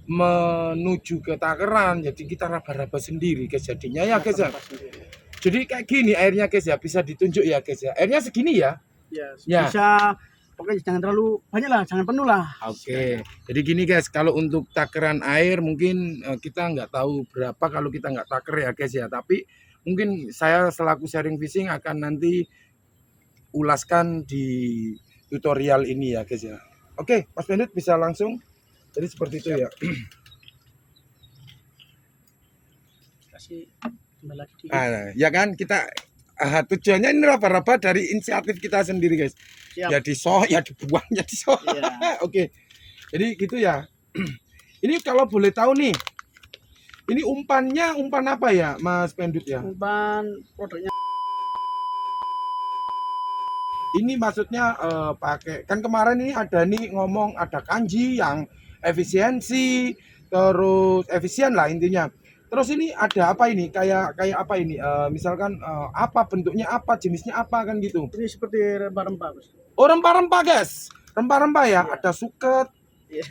menuju ke takaran, jadi kita raba-raba sendiri guys jadinya ya guys ya. Jadi kayak gini airnya guys ya, bisa ditunjuk ya guys ya. Airnya segini ya. Ya. Bisa. Pokoknya jangan terlalu banyak lah, jangan penuh lah. Oke, jadi gini guys, kalau untuk takaran air mungkin kita nggak tahu berapa kalau kita nggak taker ya guys ya. Tapi mungkin saya selaku sharing fishing akan nanti ulaskan di tutorial ini ya guys ya. Oke, Mas Pendut bisa langsung. Jadi seperti itu ya. Kasih kembali lagi dikit. Nah, ya kan kita tujuannya ini raba-raba dari inisiatif kita sendiri guys. Siap. Ya disoh, ya dibuang, ya disoh. Iya. Oke, jadi gitu ya. Ini kalau boleh tahu nih, ini umpannya umpan apa ya Mas Pendut ya? Umpan produknya Ini maksudnya pakai, kan kemarin ini ada nih ngomong ada kanji yang efisiensi, terus efisien lah intinya. Terus ini ada apa ini? Kayak apa ini? Misalkan apa bentuknya apa, jenisnya apa kan gitu. ini seperti rempah-rempah, Bos. Oh rempah-rempah guys, rempah-rempah ya. Iya. Ada suket, Iya.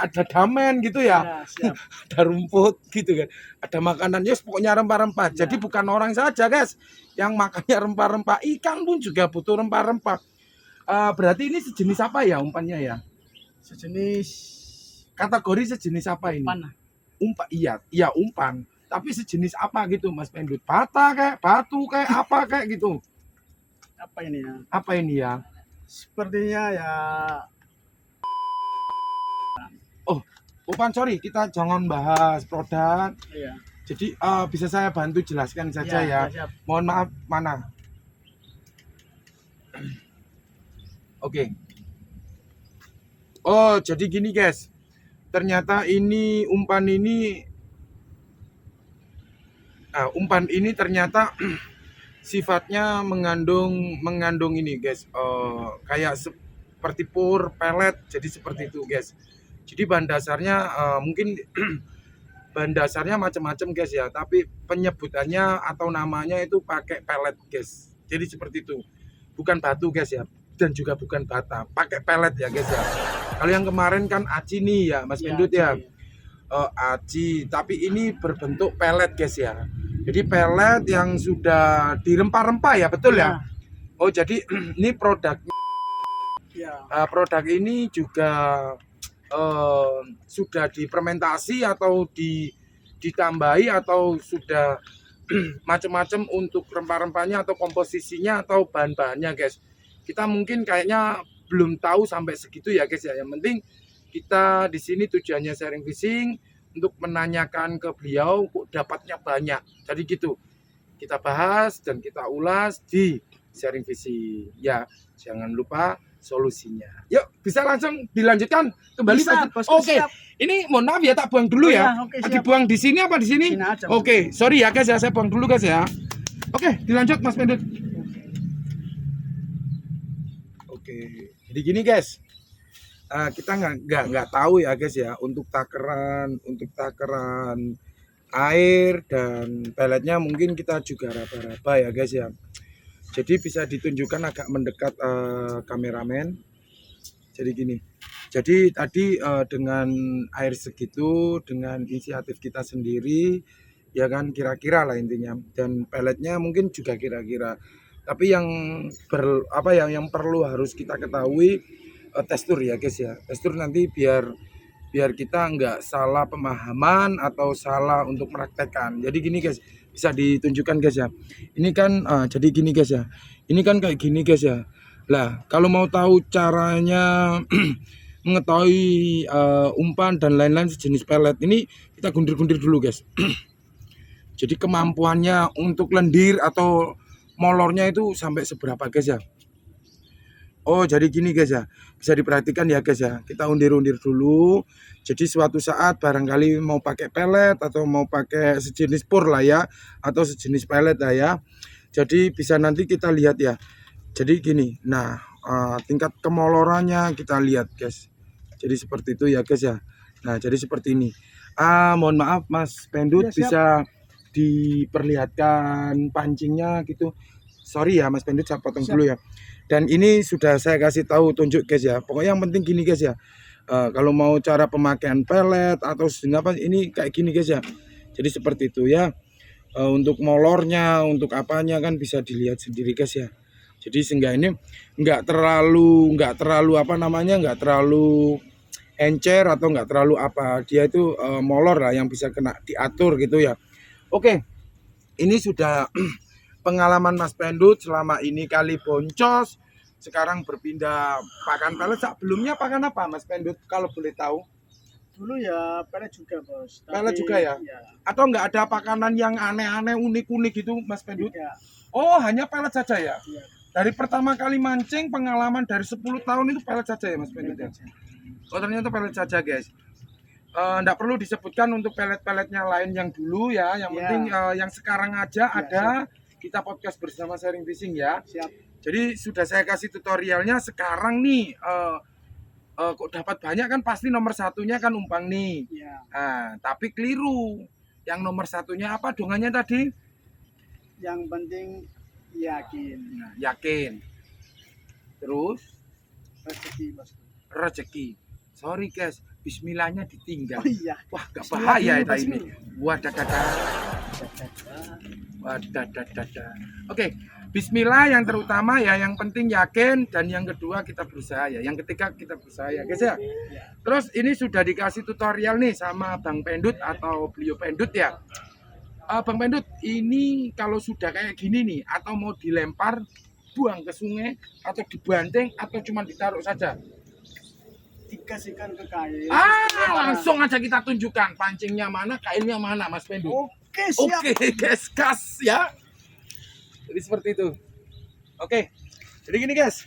ada damen gitu ya. Ya, siap. Ada rumput gitu kan, ada makanan, yes pokoknya rempah-rempah. Ya. Jadi bukan orang saja guys yang makannya rempah-rempah, ikan pun juga butuh rempah-rempah. Berarti ini sejenis apa ya umpannya ya? Sejenis Kategori sejenis apa ini? panah. Umpan, iya umpan, tapi sejenis apa gitu Mas Pendut? Bata kayak batu kayak apa kayak gitu? Apa ini ya? Apa ini ya? Sepertinya ya Umpan, sorry kita jangan bahas produk. iya. Jadi bisa saya bantu jelaskan saja ya. Siap. Mohon maaf, mana? Oke. Oh, jadi gini guys. Ternyata ini umpan ini ternyata sifatnya mengandung ini guys. Kayak seperti pur, pelet, jadi seperti itu guys. Jadi bahan dasarnya mungkin bahan dasarnya macam-macam guys ya, tapi penyebutannya atau namanya itu pakai pelet guys. Jadi seperti itu. Bukan batu guys ya, dan juga bukan bata, pakai pelet ya guys ya. Kalau yang kemarin kan aci nih ya Mas Pendut ya. Aci, tapi ini berbentuk pelet guys ya. Jadi pelet yang sudah dirempah-rempah ya, betul ya? Oh, jadi ini produk Ya. produk ini juga sudah difermentasi atau ditambahi atau sudah macam-macam untuk rempah-rempahnya atau komposisinya atau bahan-bahannya guys. Kita mungkin kayaknya belum tahu sampai segitu ya guys ya. Yang penting kita di sini tujuannya sharing fishing untuk menanyakan ke beliau kok dapatnya banyak. Jadi gitu. Kita bahas dan kita ulas di sharing fishing. Ya, jangan lupa solusinya. Yuk, bisa langsung dilanjutkan kembali. Bisa, Bos. Oke. Siap. Ini mohon maaf ya tak buang dulu ya. Oke, siap. Dibuang di sini apa di sini? Sini aja, Bos. Oke, sorry ya guys ya, saya buang dulu guys ya. Oke, dilanjut Mas Pendut. Oke, jadi gini guys. Kita nggak tahu ya guys ya untuk takaran air dan peletnya mungkin kita juga raba-raba ya guys ya. Jadi bisa ditunjukkan agak mendekat kameramen. Jadi gini. Jadi tadi dengan air segitu, dengan inisiatif kita sendiri, ya kan kira-kira lah intinya. Dan peletnya mungkin juga kira-kira. Tapi yang yang perlu harus kita ketahui tekstur ya guys ya. Tekstur nanti biar kita nggak salah pemahaman atau salah untuk meraktekkan. Jadi gini guys, bisa ditunjukkan guys ya. Ini kan jadi gini guys ya. Ini kan kayak gini guys ya. Lah, kalau mau tahu caranya mengetahui umpan dan lain-lain sejenis pelet ini kita gundir-gundir dulu guys. Jadi kemampuannya untuk lendir atau molornya itu sampai seberapa guys ya. Oh jadi gini guys ya, bisa diperhatikan ya guys ya, kita undir-undir dulu. Jadi suatu saat barangkali mau pakai pelet atau mau pakai sejenis pur lah ya, atau sejenis pelet lah ya. Jadi bisa nanti kita lihat ya. Jadi gini, nah tingkat kemolorannya kita lihat guys. Jadi seperti itu ya guys ya. Nah jadi seperti ini. Mohon maaf Mas Pendut, Ya, siap. bisa diperlihatkan pancingnya gitu. Sorry ya Mas Pendut, saya potong Siap. dulu ya. Dan ini sudah saya kasih tahu tunjuk guys ya. Pokoknya yang penting gini guys ya. Kalau mau cara pemakaian pelet atau apa ini kayak gini guys ya. Jadi seperti itu ya. Untuk molornya, untuk apanya kan bisa dilihat sendiri guys ya. Jadi sehingga ini nggak terlalu nggak terlalu encer atau nggak terlalu apa. Dia itu molor lah yang bisa kena diatur gitu ya. Oke. Ini sudah pengalaman Mas Pendut selama ini kali boncos, sekarang berpindah pakan pelet. Sebelumnya pakan apa Mas Pendut kalau boleh tahu? Dulu ya pelet juga bos. Pelet juga ya? Atau nggak ada pakanan yang aneh-aneh unik-unik gitu Mas Pendut? Tidak. Oh, hanya pelet saja ya? Iya. Dari pertama kali mancing, pengalaman dari 10 tahun itu pelet saja ya Mas Pendut ya? Oh, ternyata pelet saja guys. Nggak perlu disebutkan untuk pelet-peletnya lain yang dulu ya. Yang Iya. penting yang sekarang aja Iya, ada. Kita podcast bersama Sharing Fishing ya. Siap. Jadi sudah saya kasih tutorialnya. Sekarang nih kok dapat banyak kan pasti nomor satunya kan umpan nih. Iya. Nah, tapi keliru. Yang nomor satunya apa dongannya tadi? Yang penting yakin. Nah, yakin. Terus Rezeki bosku. rezeki. Sorry guys, bismillahnya ditinggal. Oh iya. Wah, gak Bismillah bahaya dulu, itu ini. Bismillah. Wadadada. Wadadada. Oke, bismillah yang terutama ya, yang penting yakin, dan yang kedua kita berusaha ya. Yang ketiga kita berusaha ya guys ya. Terus ini sudah dikasih tutorial nih sama Bang Pendut atau beliau Pendut ya. Bang Pendut, ini kalau sudah kayak gini nih, atau mau dilempar, buang ke sungai, atau dibanting, atau cuma ditaruh saja? Dikasihkan ke kail. Langsung aja kita tunjukkan pancingnya mana, kailnya mana, Mas Pendut. Oke, siap. Oke, guys, gas ya. Jadi seperti itu. Oke, jadi gini guys.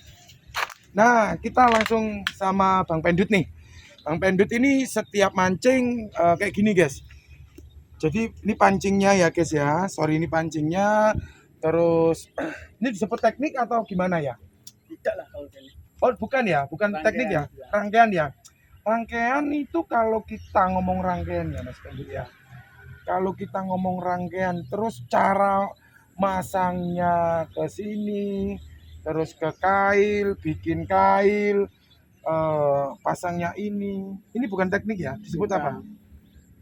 Nah, kita langsung sama Bang Pendut nih. Bang Pendut ini setiap mancing kayak gini guys. Jadi ini pancingnya ya guys ya. Sorry ini pancingnya. Terus ini disebut teknik atau gimana ya? Tidak lah kalau ini. Oh bukan ya, bukan Rangkaian, teknik ya, ya. rangkaian ya. Rangkaian itu kalau kita ngomong rangkaian ya Mas Pendut ya. Kalau kita ngomong rangkaian, terus cara masangnya ke sini, terus ke kail, bikin kail, pasangnya ini bukan teknik ya, disebut apa?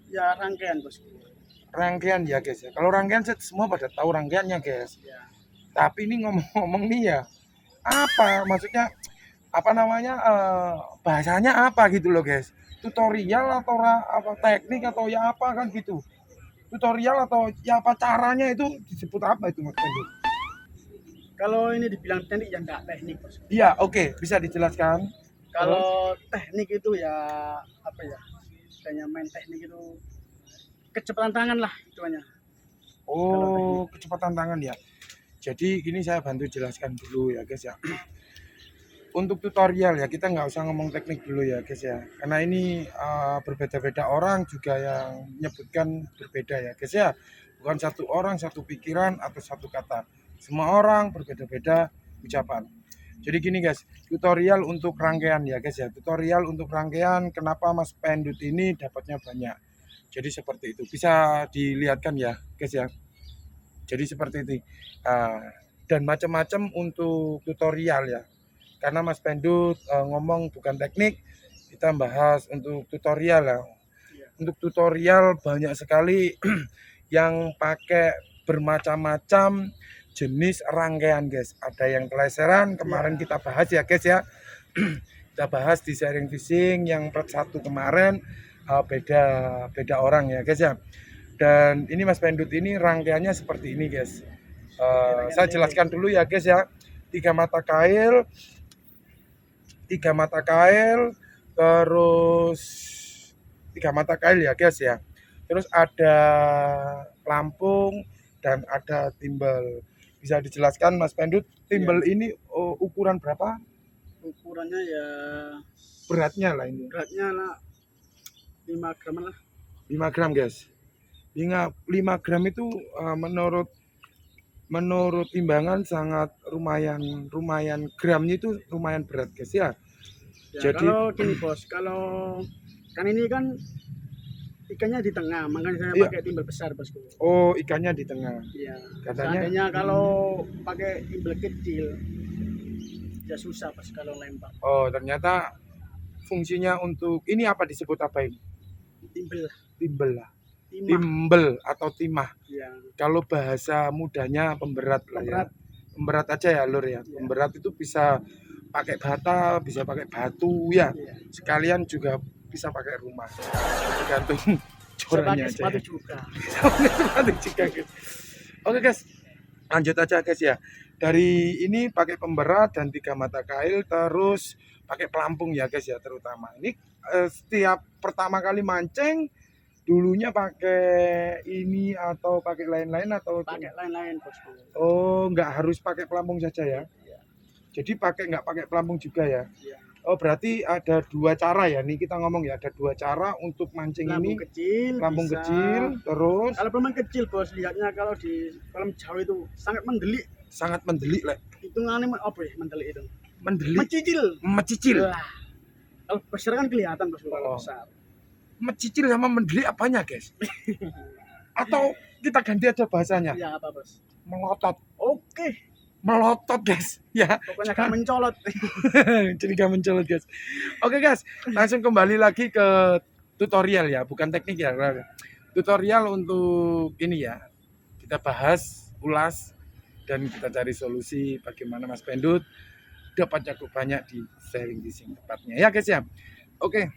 Ya rangkaian bosku. Rangkaian ya guys ya. Kalau rangkaian semua pada tahu rangkaiannya guys. Ya. Tapi ini ngomong-ngomong nih ya, apa maksudnya? Apa namanya bahasanya apa gitu loh guys, tutorial atau apa teknik atau ya apa kan gitu, tutorial atau ya apa caranya itu disebut apa itu Mas Pendut? Kalau ini dibilang teknik ya enggak teknik bosku. Iya oke, bisa dijelaskan. Kalau teknik itu ya apa ya, kayaknya main teknik itu kecepatan tangan lah hitungannya. Oh kecepatan tangan ya. Jadi gini saya bantu jelaskan dulu ya guys ya. Untuk tutorial ya kita nggak usah ngomong teknik dulu ya guys ya, karena ini berbeda-beda orang juga yang menyebutkan berbeda ya guys ya, bukan satu orang satu pikiran atau satu kata, semua orang berbeda-beda ucapan. Jadi gini guys, tutorial untuk rangkaian ya guys ya, tutorial untuk rangkaian kenapa Mas Pendut ini dapatnya banyak. Jadi seperti itu bisa dilihatkan ya guys ya. Jadi seperti itu dan macam-macam untuk tutorial ya. Karena Mas Pendut ngomong bukan teknik, kita bahas untuk tutorial ya. Untuk tutorial banyak sekali yang pakai bermacam-macam jenis rangkaian guys. Ada yang keleseran kemarin kita bahas ya guys ya. Kita bahas di Sharing Fishing yang part 1 kemarin, beda orang ya guys ya. Dan ini Mas Pendut ini rangkaiannya seperti ini guys. Saya jelaskan dulu ya guys ya. 3 mata kail, terus 3 mata kail ya guys ya. Terus ada pelampung dan ada timbal. Bisa dijelaskan Mas Pendut, timbal ini ukuran berapa? Ukurannya ya Beratnya lah ini. beratnya lah 5 gram lah. 5 gram guys. 5 gram itu menurut timbangan sangat lumayan gramnya itu lumayan berat guys ya. Ya, Jadi kalau gini bos, kalau kan ini kan ikannya di tengah, makanya saya Iya. pakai timbal besar bosku. oh ikannya di tengah. Iya. Katanya Seandainya kalau pakai timbal kecil ya susah pas kalau lempar. oh ternyata fungsinya untuk ini apa disebut apa ini? Timbal, Timbel lah. timah. Timbel atau timah. Ya. Kalau bahasa mudanya pemberat lah ya. Pemberat. Pemberat aja ya lur ya. Iya. Pemberat itu bisa pakai bata, bisa pakai batu ya. Iya. Sekalian juga bisa pakai rumah. Tergantung Bisa corannya pakai aja. sepatu Ya. juga. Sepatu juga, guys. Oke guys, lanjut aja guys ya. Dari ini pakai pemberat dan 3 mata kail, terus pakai pelampung ya guys ya terutama. Ini setiap pertama kali mancing dulunya pakai ini atau pakai lain-lain atau Pakai lain-lain bosku. oh nggak harus pakai pelampung saja ya? Iya. Jadi nggak pakai pelampung juga ya? Iya. Oh berarti ada dua cara ya, nih kita ngomong ya, ada dua cara untuk mancing Lambung ini. kecil. Lambung bisa. kecil, terus Kalau pemain kecil bos, lihatnya kalau di kolam jauh itu sangat mendelik. sangat mendelik lek. Hitungannya apa ya mendelik itu? Mendelik, Mencicil. mecicil. Wah. Kalau besar kan kelihatan bos kalau Oh. besar. Mecicil sama mendelik apanya guys? Atau kita ganti aja bahasanya, Iya apa bos? melotot. Oke. Melotot guys, ya. Pokoknya kan mencolot. Jadi gak mencolot guys. Oke guys, langsung kembali lagi ke tutorial ya, bukan teknik ya. Tutorial untuk ini ya, kita bahas, ulas, dan kita cari solusi bagaimana Mas Pendut dapat cukup banyak di sharing fishing tepatnya ya guys ya. Oke,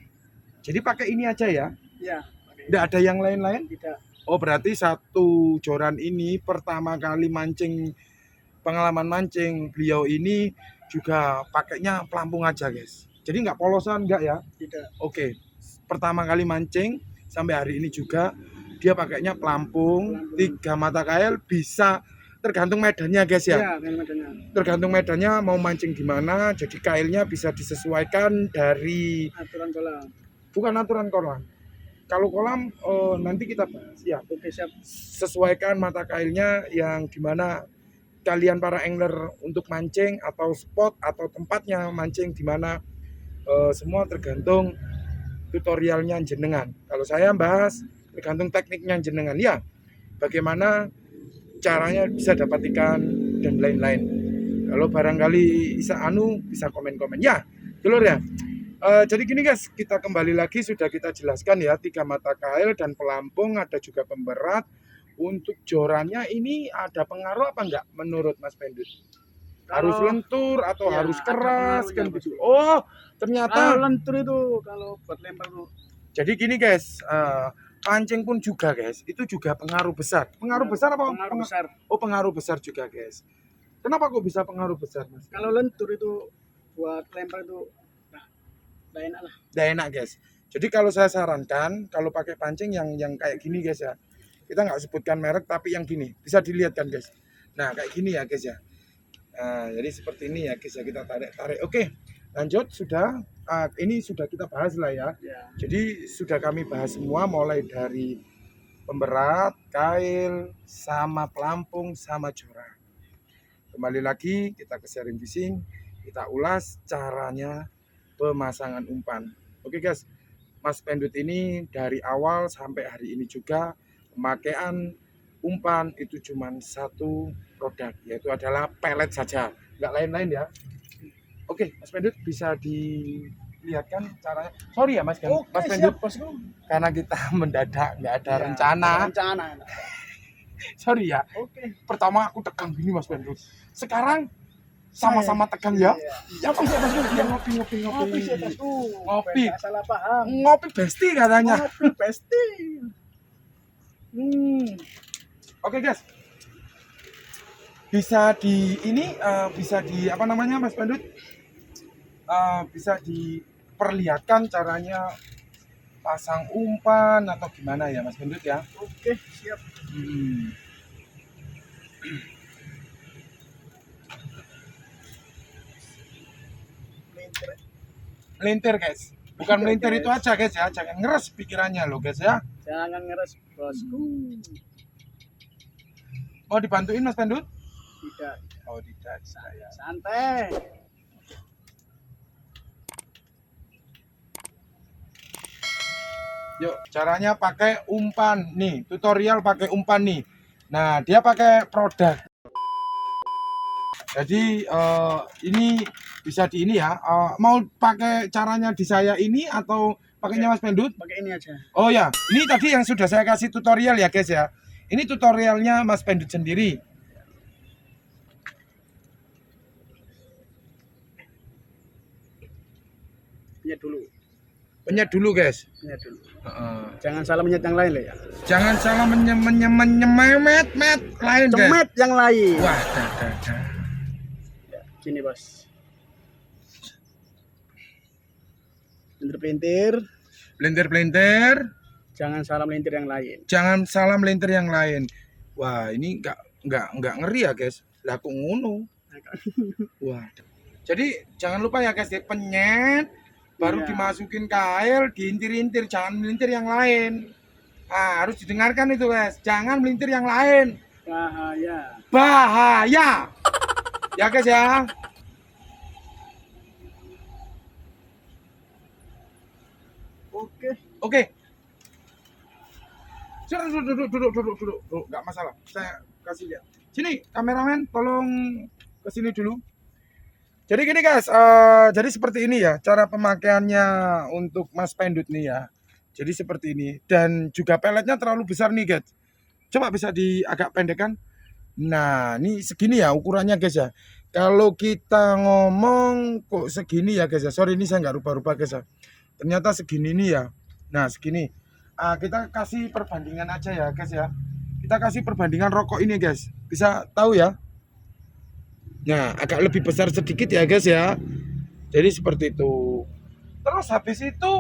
jadi pakai ini aja ya, Iya. tidak ada yang lain-lain. Tidak. Oh berarti satu joran ini pertama kali mancing, pengalaman mancing beliau ini juga pakainya pelampung aja guys. Jadi nggak polosan nggak ya? Tidak. Oke, pertama kali mancing sampai hari ini juga dia pakainya pelampung, 3 mata kail, bisa tergantung medannya guys ya. Iya, medannya. Tergantung medannya mau mancing di mana, jadi kailnya bisa disesuaikan dari Aturan kolam. bukan aturan kolam. Kalau kolam nanti kita bahas ya. Oke siap. Sesuaikan mata kailnya yang dimana kalian para angler untuk mancing atau spot atau tempatnya mancing di mana semua tergantung tutorialnya jenengan. Kalau saya bahas tergantung tekniknya jenengan ya. Bagaimana caranya bisa dapat ikan dan lain-lain. Kalau barangkali bisa komen-komen ya. Dulur ya. Jadi gini guys, kita kembali lagi sudah kita jelaskan ya 3 mata kail dan pelampung, ada juga pemberat. Untuk jorannya ini ada pengaruh apa enggak menurut Mas Pendut? Harus lentur atau ya, harus ada keras kan pengaruhnya, gitu. Oh, ternyata Kalau lentur itu kalau buat lempar tuh jadi gini guys, pancing pun juga guys, itu juga pengaruh besar. Pengaruh besar apa? pengaruh besar. Oh, pengaruh besar juga guys. Kenapa kok bisa pengaruh besar Mas? Kalau lentur itu buat lempar itu nah enak lah. Nggak enak guys. Jadi kalau saya sarankan kalau pakai pancing yang kayak gini guys ya, kita nggak sebutkan merek tapi yang gini bisa dilihat kan guys. Nah kayak gini ya guys ya. Nah, jadi seperti ini ya guys ya, kita tarik. Oke, lanjut sudah. Ini sudah kita bahas lah ya. Ya. Jadi sudah kami bahas semua mulai dari pemberat, kail, sama pelampung, sama joran. Kembali lagi kita ke sharing fishing, kita ulas caranya pemasangan umpan. Oke guys, Mas Pendut ini dari awal sampai hari ini juga pemakaian umpan itu cuma satu produk, yaitu adalah pelet saja, nggak lain-lain ya. Oke, Mas Pendut bisa dilihatkan caranya. Sorry ya Mas, Oke, Mas Pendut, siap, bosku. karena kita mendadak nggak ada Ya, rencana. Rencana. Sorry ya. Oke. Pertama aku tegang gini Mas Pendut. Sekarang sama-sama tegang ya. Iya. Ya Mas Pendut, ya ngopi. Ngopi sih, bosku. Ngopi. Nggak salah paham. Ngopi besti katanya. Ngopi pasti. Oke guys, bisa di apa namanya Mas Pendut, bisa diperlihatkan caranya pasang umpan atau gimana ya Mas Pendut ya. Oke, siap. Melintir guys, bukan melintir itu aja guys ya, jangan ngeres pikirannya loh guys ya. Jangan ngeres, bosku. Mau dibantuin Mas Pendut? Tidak. Oh tidak, saya. Santai. Yuk, caranya pakai umpan nih, tutorial pakai umpan nih. Nah, dia pakai produk. Jadi ini bisa di ini ya. Mau pakai caranya di saya ini atau pakainya Mas Pendut? Pakai ini aja. Oh ya, ini tadi yang sudah saya kasih tutorial ya guys ya. Ini tutorialnya Mas Pendut sendiri. Penyet dulu. Penyet dulu guys. Penyet dulu. Jangan salah menyet yang lain loh ya. Jangan salah menyemet lain guys. Cemet yang lain. Wah, Ya, gini bos. Pelintir. Pelintir. Jangan salah melintir yang lain. Jangan salah melintir yang lain. Wah, ini nggak ngeri ya, guys. Lah kok ngono. Wah. Jadi jangan lupa ya, guys, penyet baru Iya. dimasukin ke air, diintir-intir, jangan melintir yang lain. Ah, harus didengarkan itu, guys. Jangan melintir yang lain. Bahaya. Bahaya. Ya, guys ya. Oke. Oke. Duduk, nggak masalah. Saya kasih lihat. Sini, kameramen, tolong ke sini dulu. Jadi gini guys, jadi seperti ini ya cara pemakaiannya untuk Mas Pendut nih ya. Jadi seperti ini dan juga peletnya terlalu besar nih guys. Coba bisa agak pendekkan. Nah, ini segini ya ukurannya guys ya. Kalau kita ngomong kok segini ya guys ya. Sorry ini saya nggak rubah-rubah guys ya. Ternyata segini nih ya. Nah segini. Kita kasih perbandingan aja ya guys ya. Kita kasih perbandingan rokok ini guys. Bisa tahu ya. Nah agak lebih besar sedikit ya guys ya. Jadi seperti itu. Terus habis itu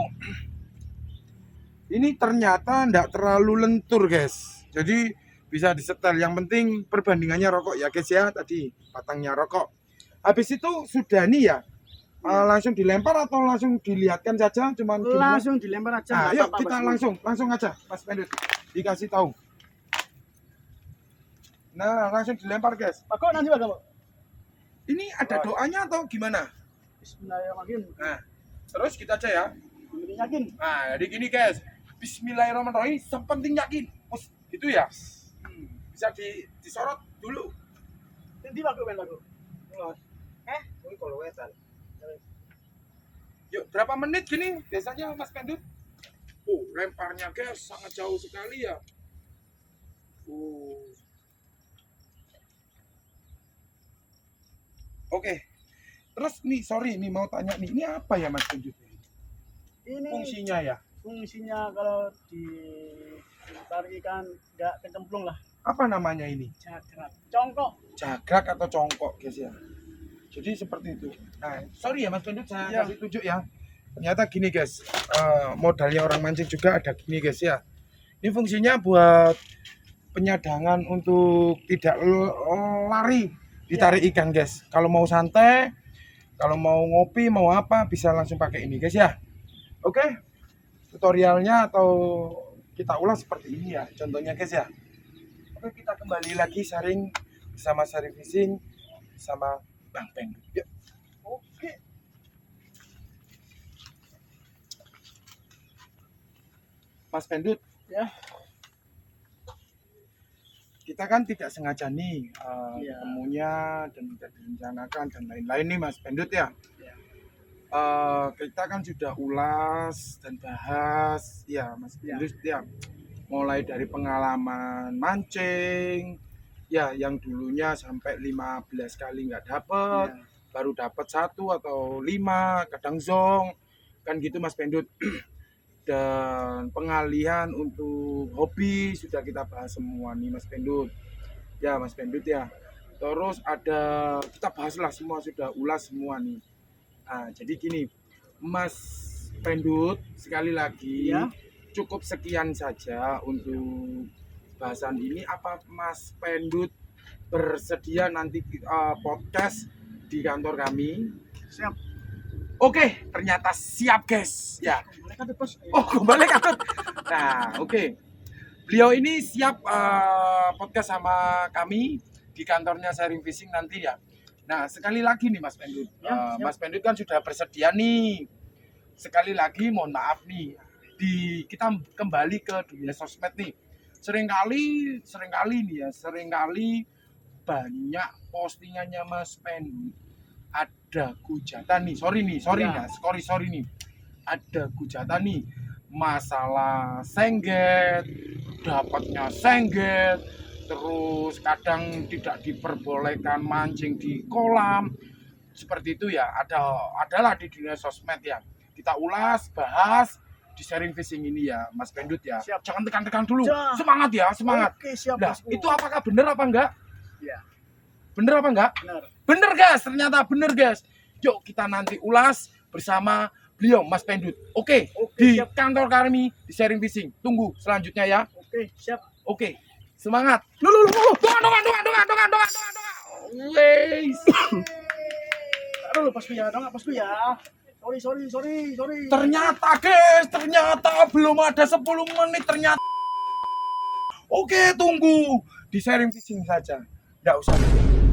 ini ternyata enggak terlalu lentur guys. Jadi bisa disetel. Yang penting perbandingannya rokok ya guys ya. Tadi batangnya rokok. Habis itu sudah nih ya. Langsung dilempar atau langsung dilihatkan saja cuman Langsung dilempar aja. Ayo kita langsung aja Mas Pendut dikasih tahu. Nah langsung dilempar guys. Pak kok nanti Pak? Ini ada doanya atau gimana? Bismillahirrahmanirrahim. Nah terus kita aja ya. Yakin? Nah jadi gini guys. Bismillahirrahmanirrahim. Sepenting yakin. Itu ya. Bisa disorot dulu. Nanti Pak kok. Ini kalau wetan. Yuk berapa menit gini biasanya Mas Pendut? Lemparnya guys sangat jauh sekali ya. Oke. Terus nih sorry nih mau tanya nih ini apa ya Mas Pendut? Ini Fungsinya ya? fungsinya kalau ditarik ikan nggak kecemplung lah. Apa namanya ini? Jagrak. Congkok. Jagrak atau congkok guys ya. Jadi seperti itu. Nah, sorry ya Mas Pendut saya kasih tunjuk ya. Ternyata gini guys, modalnya orang mancing juga ada gini guys ya. Ini fungsinya buat penyadangan untuk tidak lari ditarik ikan guys. Kalau mau santai, kalau mau ngopi, mau apa bisa langsung pakai ini guys ya. Oke, tutorialnya atau kita ulas seperti ini ya. Contohnya guys ya. Oke kita kembali lagi sharing bersama Sharing Fishing sama Bang Pendut. Yuk. Oke. Mas Pendut. Ya. Kita kan tidak sengaja nih Iya. ketemunya dan tidak direncanakan dan lain-lain nih Mas Pendut ya. Iya. Kita kan sudah ulas dan bahas ya Mas Pendut ya. Mulai dari pengalaman mancing ya yang dulunya sampai 15 kali nggak dapet, baru dapat 1 atau 5, kadang zong kan gitu Mas Pendut. Dan pengalihan untuk hobi sudah kita bahas semua nih Mas Pendut ya Mas Pendut ya. Terus ada kita bahaslah semua sudah ulas semua nih. Nah jadi gini Mas Pendut sekali lagi Ya. cukup sekian saja untuk bahasan ini. Apa Mas Pendut bersedia nanti podcast di kantor kami? Siap. Oke, ternyata siap guys. Ya. Mereka bos. Oh, kembali katut. Nah, oke. Beliau ini siap podcast sama kami di kantornya Sharing Fishing nanti ya. Nah, sekali lagi nih Mas Pendut. Ya, siap. Mas Pendut kan sudah bersedia nih. Sekali lagi mohon maaf nih. Kita kembali ke dunia sosmed nih. Seringkali nih ya, seringkali banyak postingannya Mas Pendut ada hujatan nih. Sorry nih. Ada hujatan nih masalah sengget, dapatnya sengget, terus kadang tidak diperbolehkan mancing di kolam. Seperti itu ya, adalah di dunia sosmed ya. Kita ulas, bahas di Sharing Fishing ini ya, Mas Pendut ya. Siap. Jangan tekan-tekan dulu. Siap. Semangat ya, semangat. Oke, siap. Nah, Bosku. itu apakah benar apa enggak? Ya. Bener apa enggak? Benar. Bener guys, ternyata bener guys. Yuk kita nanti ulas bersama beliau Mas Pendut. Oke, Oke, di siap. kantor kami di sharing fishing. Tunggu selanjutnya ya. Oke, siap. Oke, semangat. Lu. Dongan. Wes. Aduh, pasku ya, Sorry. Ternyata guys, belum ada 10 menit ternyata. Oke, tunggu. Di sharing fishing saja. Nggak usah.